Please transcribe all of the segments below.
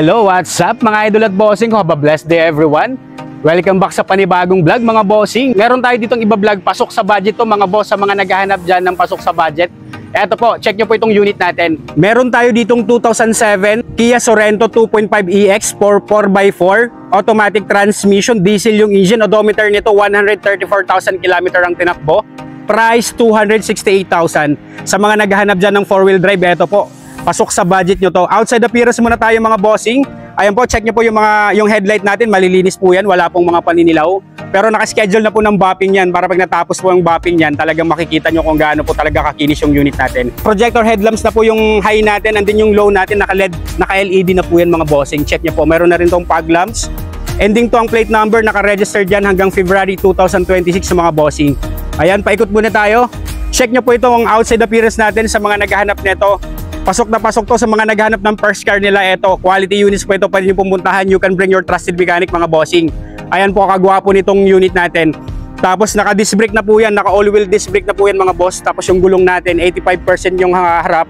Hello, what's up mga idol at bossing ko? Have a blessed day everyone. Welcome back sa panibagong vlog mga bossing. Meron tayo ditong iba-vlog pasok sa budget to mga boss, sa mga naghahanap dyan ng pasok sa budget. Eto po, check nyo po itong unit natin. Meron tayo ditong 2007 Kia Sorento 2.5EX 4x4 automatic transmission, diesel yung engine, odometer nito 134,000 km ang tinakbo. Price 268,000. Sa mga naghahanap dyan ng 4-wheel drive, eto po, pasok sa budget nyo to. Outside appearance muna tayo mga bossing. Ayan po, check nyo po yung headlight natin, malilinis po yan, wala pong mga paninilaw. Pero nakaschedule na po ng bopping yan para pag natapos po yung bopping yan, talagang makikita nyo kung gaano po talaga kakinis yung unit natin. Projector headlamps na po yung high natin, andin yung low natin, naka-LED, naka-LED na po yan mga bossing. Check nyo po, meron na rin tong fog lamps. Ending to ang plate number, naka-register dyan hanggang February 2026 sa mga bossing. Ayan, paikot muna tayo. Check nyo po itong outside appearance natin sa mga naghahanap nito. Pasok na pasok to sa mga naghahanap ng first car nila. Ito, quality units po ito, pwede nyo pumuntahan. You can bring your trusted mechanic mga bossing. Ayan po, kagwapo nitong unit natin. Tapos naka disc brake na po yan, naka all wheel disc brake na po yan mga boss. Tapos yung gulong natin, 85% yung harap,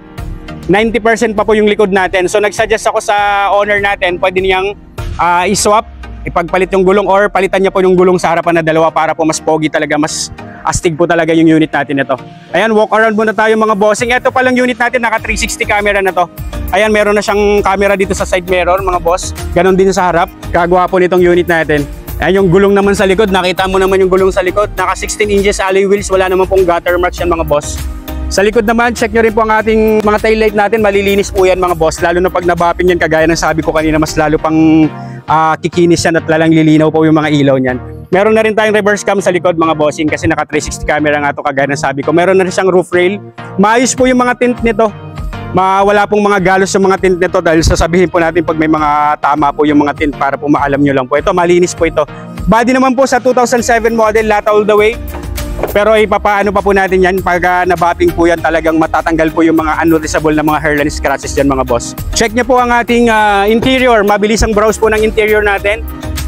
90% pa po yung likod natin. So nagsuggest ako sa owner natin, pwede niyang i-swap, ipagpalit yung gulong or palitan niya po yung gulong sa harapan na dalawa para po mas pogi talaga, mas astig po talaga yung unit natin ito. Ayan, walk around muna tayo mga bossing. Ito palang unit natin, naka 360 camera na to. Ayan, meron na siyang camera dito sa side mirror mga boss. Ganon din sa harap. Kagwapo nitong unit natin. Ayan, yung gulong naman sa likod, nakita mo naman yung gulong sa likod. Naka 16 inches alloy wheels, wala naman pong gutter marks yan mga boss. Sa likod naman, check nyo rin po ang ating mga tail light natin. Malilinis po yan mga boss. Lalo na pag nabapping yan, kagaya ng sabi ko kanina, mas lalo pang kikinis yan at lalang lilinaw po yung mga ilaw niyan. Meron na rin tayong reverse cam sa likod mga bossing kasi naka 360 camera nga to, kagaya ng sabi ko. Meron na rin siyang roof rail. Maayos po yung mga tint nito. Wala pong mga galos yung mga tint nito dahil sasabihin po natin pag may mga tama po yung mga tint para po maalam nyo lang po. Ito, malinis po ito. Body naman po sa 2007 model, lahat all the way. Pero ipapaano pa po natin yan pag nabapping po yan, talagang matatanggal po yung mga unnoticeable na mga hairline scratches dyan mga boss. Check nyo po ang ating interior. Mabilis ang browse po ng interior natin.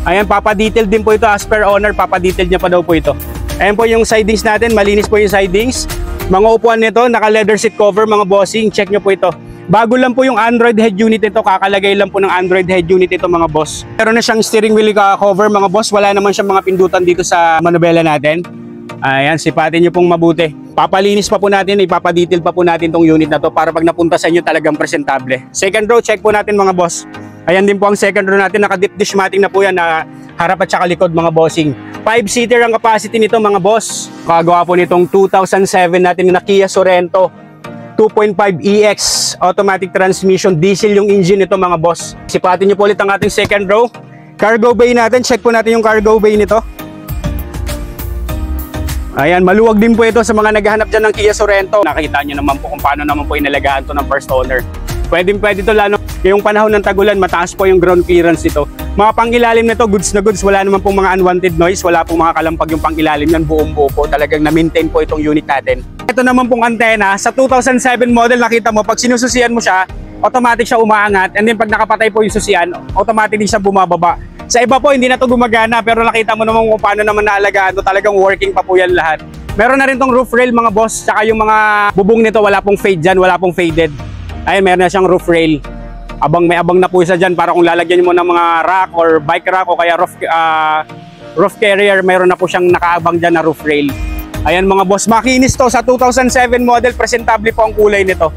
Ayan, papadetail din po ito as per owner, papadetail niya pa daw po ito. Ayan po yung sidings natin, malinis po yung sidings. Mga upuan nito, naka leather seat cover mga bossing, check nyo po ito. Bago lang po yung Android head unit ito, kakalagay lang po ng Android head unit ito mga boss. Meron na siyang steering wheel cover mga boss, wala naman siyang mga pindutan dito sa manubela natin. Ayan, sipatin nyo pong mabuti. Papalinis pa po natin, ipapadetail pa po natin tong unit na to para pag napunta sa inyo talagang presentable. Second row, check po natin mga boss. Ayan din po ang second row natin, naka-deep dish matting na po yan, na harap at saka likod mga bossing. 5-seater ang capacity nito mga boss. Kagawa po nitong 2007 natin na Kia Sorento 2.5EX automatic transmission, diesel yung engine nito mga boss. Sipatin nyo po ulit ang ating second row. Cargo bay natin, check po natin yung cargo bay nito. Ayan, maluwag din po ito sa mga naghahanap dyan ng Kia Sorento. Nakita nyo naman po kung paano naman po inalagaan to ng first owner. Pwede ito lalo ngayong panahon ng tagulan, mataas po yung ground clearance nito. Mga pangilalim nito, goods na goods, wala naman pong mga unwanted noise, wala pong mga kalampag yung pangilalim yan, buong buo po. Talagang na-maintain po itong unit natin. Ito naman pong antena, sa 2007 model, nakita mo, pag sinususian mo siya, automatic siya umaangat, and then pag nakapatay po yung susian, automatic din siya bumababa. Sa iba po, hindi na to gumagana, pero nakita mo naman kung paano naman naalagaan to, talagang working pa po yan lahat. Meron na rin tong roof rail mga boss, saka yung mga bubong nito, wala pong fade dyan, wala pong faded. Ayun, meron na siyang roof rail. May abang na po isa dyan para kung lalagyan mo ng mga rack or bike rack o kaya roof carrier, meron na po siyang nakaabang dyan na roof rail. Ayan mga boss, makinis to. Sa 2007 model, presentable po ang kulay nito.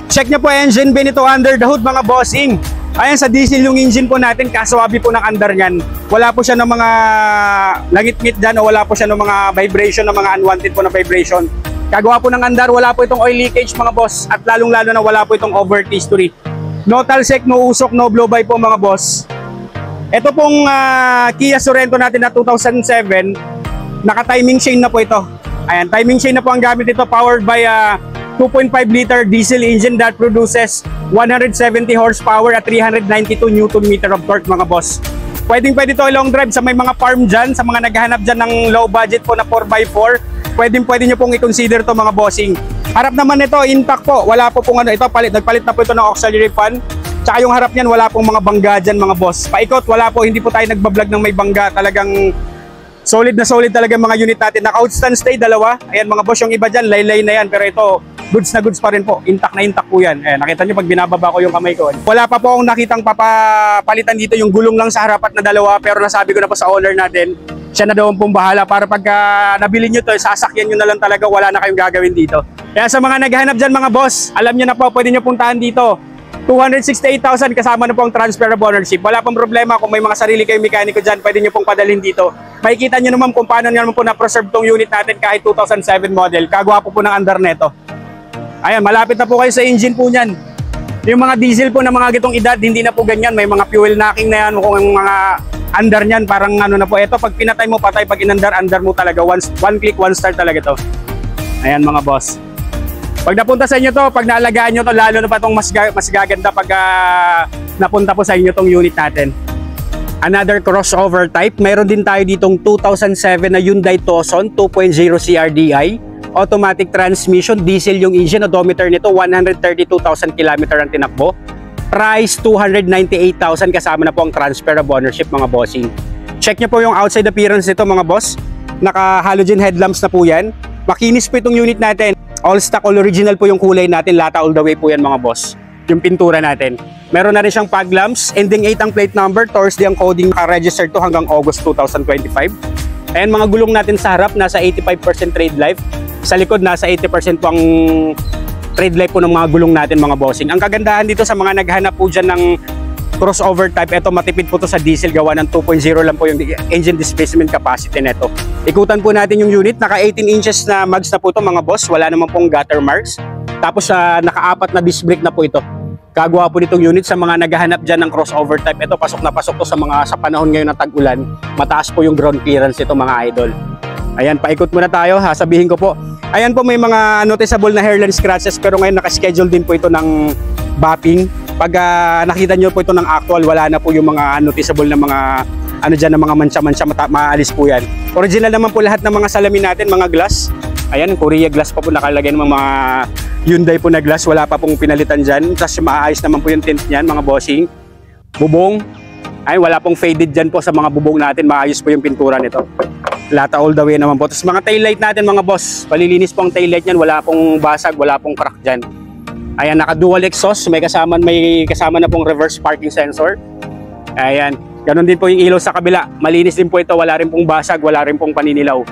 Check nyo po engine bay nito under the hood mga bossing. Ayan, sa diesel yung engine po natin, kaswabi po ng under nyan. Wala po siya ng mga langit-ngit dyan o wala po siya ng mga vibration, ng mga unwanted po na vibration. Kagawa po ng andar, wala po itong oil leakage mga boss, at lalong-lalo na wala po itong overheat history. No talsek, no usok, no blow by po mga boss. Ito pong Kia Sorento natin na 2007, naka-timing chain na po ito. Ayan, timing chain na po ang gamit ito, powered by 2.5 liter diesel engine that produces 170 horsepower at 392 Newton meter of torque mga boss. Pwede ito long drive sa may mga farm dyan, sa mga naghahanap dyan ng low budget po na 4x4. Pwede nyo pong i-consider to mga bossing. Harap naman nito, intact po. Wala po pong ito, nagpalit na po ito ng auxiliary fan. Tsaka yung harap niyan, wala pong mga bangga dyan mga boss. Paikot, wala po, hindi po tayo nagbablog ng may bangga. Talagang solid na solid talaga mga unit natin. Naka-outstand stay, dalawa. Ayan mga boss, yung iba dyan, laylay na yan. Pero ito, goods na goods pa rin po. Intact na intact po yan. Nakita nyo pag binababa ko yung kamay ko. Wala pa po akong nakitang papapalitan dito. Yung gulong lang sa harapat na dalawa. Pero nasabi ko na po sa owner natin, siya na daw ang pong bahala para pagka nabili nyo to, sasakyan nyo na lang talaga, wala na kayong gagawin dito. Kaya sa mga naghahanap dyan mga boss, alam nyo na po, pwede nyo puntahan dito. 268,000 kasama na po ang transfer of ownership. Wala pong problema kung may mga sarili kayong mekaniko dyan, pwede nyo pong padalhin dito. Makikita nyo naman kung paano nyo naman po na-preserve tong unit natin kahit 2007 model. Kagwapo po ng andar neto. Ayan, malapit na po kayo sa engine po nyan. Yung mga diesel po na mga gitong edad, hindi na po ganyan. May mga fuel knocking na yan. Kung yung mga andar nyan, parang ano na po. Ito, pag pinatay mo, patay. Pag inandar, andar mo talaga. One click, one start talaga to. Ayan mga boss. Pag napunta sa inyo to, pag naalagaan nyo to, lalo na pa itong mas gaganda pag napunta po sa inyo tong unit natin. Another crossover type. Mayroon din tayo ditong 2007 na Hyundai Tucson 2.0 CRDI. Automatic transmission, diesel yung engine. Odometer nito, 132,000 km ang tinakbo. Price, 298,000 kasama na po ang transfer of ownership mga bossing. Check nyo po yung outside appearance nito mga boss. Naka halogen headlamps na po yan. Makinis po itong unit natin. All stock, all original po yung kulay natin. Lata all the way po yan mga boss. Yung pintura natin. Meron na rin siyang fog lamps. Ending 8 ang plate number. Thursday ang coding naka-register to hanggang August 2025. Ayan mga gulong natin sa harap. Nasa 85% trade life. Sa likod nasa 80% po ang trade life po ng mga gulong natin mga bossing. Ang kagandahan dito sa mga naghanap po dyan ng crossover type, ito matipid po to sa diesel, gawa ng 2.0 lang po yung engine displacement capacity neto. Ikutan po natin yung unit, naka 18 inches na mags na po ito mga boss, wala naman pong gutter marks. Tapos naka-4 na disc brake na po ito. Kagawa po nitong unit sa mga naghahanap dyan ng crossover type. Ito pasok na pasok to sa panahon ngayon ng tag-ulan. Mataas po yung ground clearance ito mga idol. Ayan, paikot muna tayo, sabihin ko po. Ayan po, may mga noticeable na hairline scratches pero ngayon naka-schedule din po ito ng bapping. Pag nakita nyo po ito ng actual, wala na po yung mga noticeable na mga dyan, na mga mancha-mancha, maalis po yan. Original naman po lahat ng mga salamin natin, mga glass. Ayan, Korea glass pa po nakalagay ng mga Hyundai po na glass, wala pa pong pinalitan dyan. Tapos maayos naman po yung tint niyan mga bossing. Bubong, ay wala pong faded dyan po sa mga bubong natin, maayos po yung pintura nito. Lata all the way naman po. Tapos mga taillight natin mga boss, palilinis po ang taillight niyan, wala pong basag, wala pong crack dyan. Ayan, naka-dual exhaust, may kasama na pong reverse parking sensor. Ayan, ganun din po yung ilaw sa kabila. Malinis din po ito, wala rin pong basag, wala rin pong paninilaw.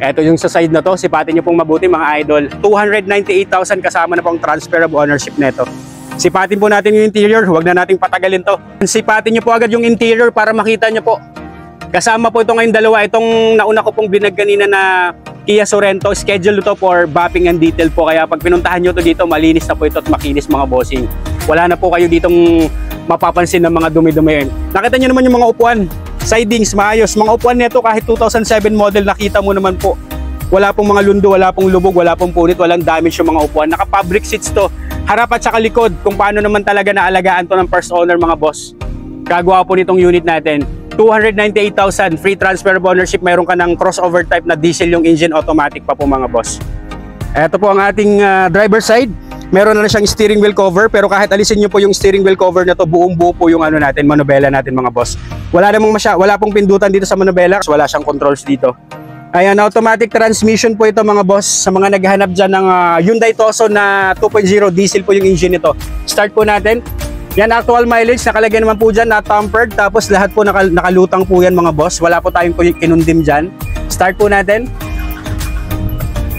Ito yung sa side na to, sipatin nyo pong mabuti mga idol. 298,000 kasama na pong transfer of ownership neto. Sipatin po natin yung interior, huwag na nating patagalin to. Sipatin nyo po agad yung interior para makita nyo po. Kasama po ito ngayon dalawa, itong nauna ko pong binag kanina na Kia Sorento, schedule to for mapping and detail po. Kaya pag pinuntahan nyo to dito, malinis na po ito at makinis mga bossing. Wala na po kayo ditong mapapansin ng mga dumi-dumi. Nakita nyo naman yung mga upuan, sidings, maayos. Mga upuan nito kahit 2007 model, nakita mo naman po. Wala pong mga lundo, wala pong lubog, wala pong punit, walang damage yung mga upuan. Naka-fabric seats to, harap at saka likod. Kung paano naman talaga naalagaan to ng first owner mga boss. Gagawa po nitong unit natin. 298,000, free transfer of ownership, mayroon ka ng crossover type na diesel yung engine, automatic pa po mga boss. Ito po ang ating driver side. Meron na siyang steering wheel cover, pero kahit alisin nyo po yung steering wheel cover na to, buong buo po yung natin, manubela natin mga boss. Wala pong pindutan dito sa manubela, wala siyang controls dito. Ayan, automatic transmission po ito mga boss. Sa mga naghahanap dyan ng Hyundai Tucson na 2.0 diesel po yung engine nito. Start po natin. Yan, actual mileage, nakalagay naman po dyan na tampered, tapos lahat po nakalutang po yan mga boss. Wala po tayong kinundim dyan. Start po natin.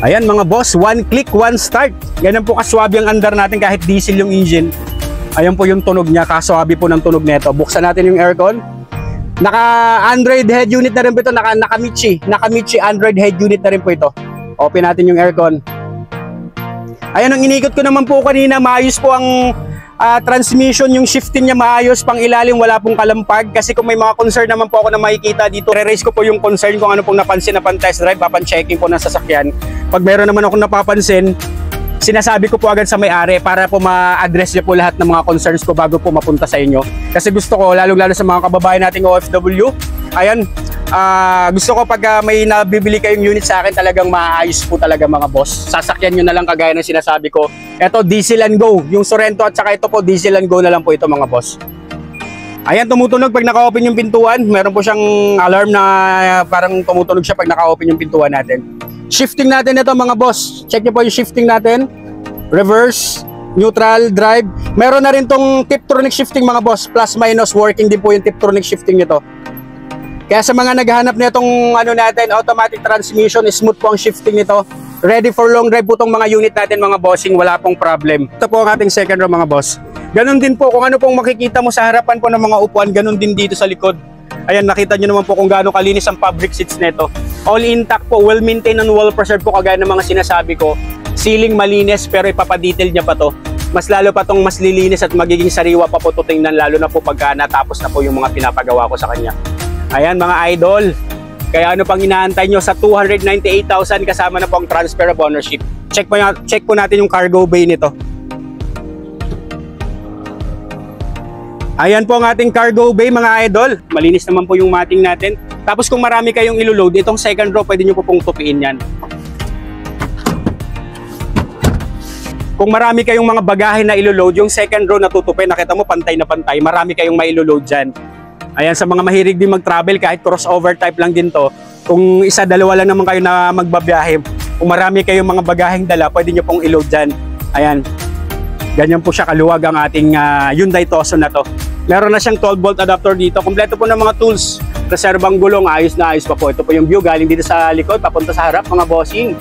Ayan mga boss, one click, one start. Ganyan po kaswabe ang andar natin kahit diesel yung engine. Ayan po yung tunog niya, kaswabe po ng tunog nito. Buksan natin yung aircon. Naka-Android head unit na rin po ito, naka-Michi Android head unit na rin po ito. Open natin yung aircon. Ayan, ang inikot ko naman po kanina, maayos po ang transmission, yung shifting niya maayos, pang ilalim, wala pong kalampag. Kasi kung may mga concern naman po ako na makikita dito, re-raise ko po yung concern kung ano pong napansin na pan-test drive, papan-checking po ng sasakyan. Pag meron naman akong napapansin, sinasabi ko po agad sa may-ari para po ma-address niyo po lahat ng mga concerns ko bago po mapunta sa inyo. Kasi gusto ko, lalong-lalo sa mga kababayan nating OFW, ayan, gusto ko pag may nabibili kayong unit sa akin, talagang maayos po talaga mga boss. Sasakyan nyo na lang kagaya ng sinasabi ko. Ito, diesel and go. Yung Sorento at saka ito po, diesel and go na lang po ito mga boss. Ayan, tumutunog pag naka-open yung pintuan. Meron po siyang alarm na parang tumutunog siya pag naka-open yung pintuan natin. Shifting natin ito mga boss. Check nyo po yung shifting natin. reverse, neutral, drive. Meron na rin tong Tiptronic shifting mga boss, plus minus, working din po yung Tiptronic shifting nito. Kaya sa mga naghahanap nitong ano natin, automatic transmission, smooth po ang shifting nito. Ready for long drive po tong mga unit natin mga bossing, wala pong problem. Ito po ang ating second row mga boss. Ganon din po kung ano pong makikita mo sa harapan po ng mga upuan, ganon din dito sa likod. Ayan, nakita nyo naman po kung gaano kalinis ang fabric seats nito. All intact po, well maintained and well preserved po kagaya ng mga sinasabi ko. Ceiling malinis pero ipapadetail niya pa to. Mas lalo pa tong mas lilinis at magiging sariwa pa po to tingnan, lalo na po pagka natapos na po yung mga pinapagawa ko sa kanya. Ayan mga idol, kaya ano pang inaantay nyo sa 298,000 kasama na po ang transfer of ownership. Check po natin yung cargo bay nito. Ayan po ang ating cargo bay mga idol. Malinis naman po yung mating natin. Tapos kung marami kayong ilo-load, itong second row pwede nyo po pong tupiin yan. Kung marami kayong mga bagahe na ilo-load, yung second row natutupi, nakita mo pantay na pantay, marami kayong mailo-load dyan. Ayan, sa mga mahilig din mag-travel, kahit crossover type lang din to, kung isa, dalawa lang naman kayo na magbabiyahe, kung marami kayong mga bagaheng dala, pwede nyo pong i-load dyan. Ayan, ganyan po siya kaluwag ang ating Hyundai Tucson na to. Meron na siyang 12-volt adapter dito. Kompleto po ng mga tools. Reserbang gulong, ayos na ayos pa po. Ito po yung view galing dito sa likod, papunta sa harap mga bossing.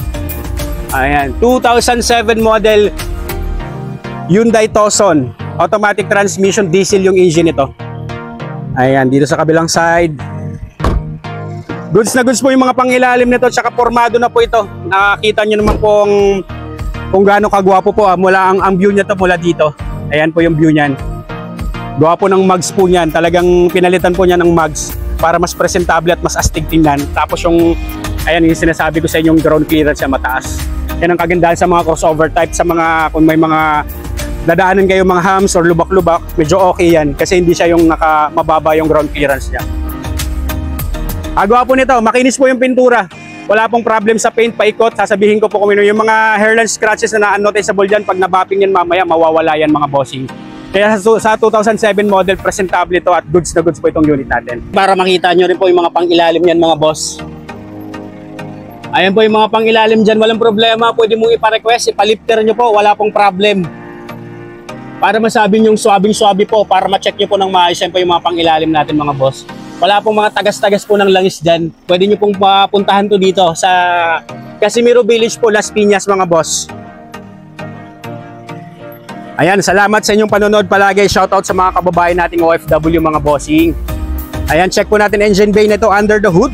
Ayan, 2007 model Hyundai Tucson. Automatic transmission, diesel yung engine nito. Ayan, dito sa kabilang side. Goods na goods po yung mga pangilalim nito, tsaka formado na po ito. Nakakita nyo naman po kung gaano kagwapo po. Mula ang view niya to mula dito. Ayan po yung view niyan. Gwapo ng mugs po niyan. Talagang pinalitan po niya ng mugs para mas presentable at mas astig tingnan. Tapos yung, ayan yung sinasabi ko sa inyong ground clearance siya mataas. Yan ang kagandahan sa mga crossover type, sa mga, kung may mga dadaanan kayo mga hams or lubak-lubak, medyo okay yan kasi hindi siya yung mababa yung ground clearance niya. Gwapo nito, makinis po yung pintura. Wala pong problem sa paint, paikot. Sasabihin ko po kung yung mga hairline scratches na unnoticeable dyan, pag nabapping yan mamaya, mawawala yan mga bossing. Kaya sa 2007 model, presentable ito at goods na goods po itong unit natin. Para makita nyo rin po yung mga pang-ilalim yan mga boss. Ayan po yung mga pang-ilalim dyan, walang problema. Pwede mong ipa-request, ipalifter nyo po, wala pong problem. Para masabi nyong swabing-swabi po, para ma-check nyo po ng maayos, yan po yung mga pang-ilalim natin mga boss. Wala pong mga tagas-tagas po ng langis dyan. Pwede nyo pong papuntahan to dito sa Casimiro Village po, Las Piñas mga boss. Ayan, salamat sa inyong panonood palagi. Shoutout sa mga kababayan nating OFW mga bossing. Ayan, check po natin engine bay nito under the hood.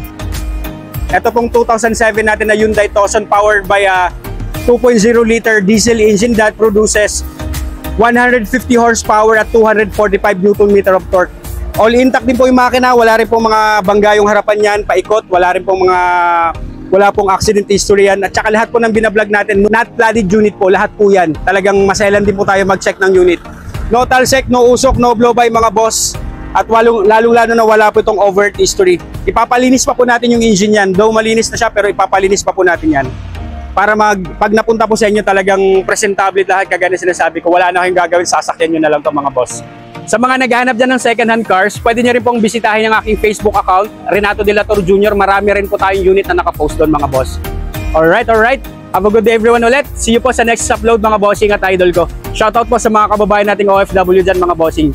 Ito pong 2007 natin na Hyundai Tucson powered by a 2.0 liter diesel engine that produces 150 horsepower at 245 Nm of torque. All intact din po yung makina, wala rin po mga bangga yung harapan yan, paikot, wala pong accident history yan. At saka lahat po ng binablog natin, not flooded unit po, lahat po yan. Talagang maselan din po tayo mag-check ng unit. No talsek, no usok, no blow-by mga boss. At lalong-lalo na wala po itong overt history. Ipapalinis pa po natin yung engine yan. Though malinis na siya, pero ipapalinis pa po natin yan. Para pag napunta po sa inyo, talagang presentable lahat, kagaya na sinasabi ko, wala na kayong gagawin, sasakyan nyo na lang ito mga boss. Sa mga naghahanap dyan ng second-hand cars, pwede nyo rin pong bisitahin ang aking Facebook account, Renato De La Torre Jr. Marami rin po tayong unit na nakapost doon mga boss. Alright. Have a good day everyone ulit. See you po sa next upload mga bossing at idol ko. Shoutout po sa mga kababayan nating OFW dyan mga bossing.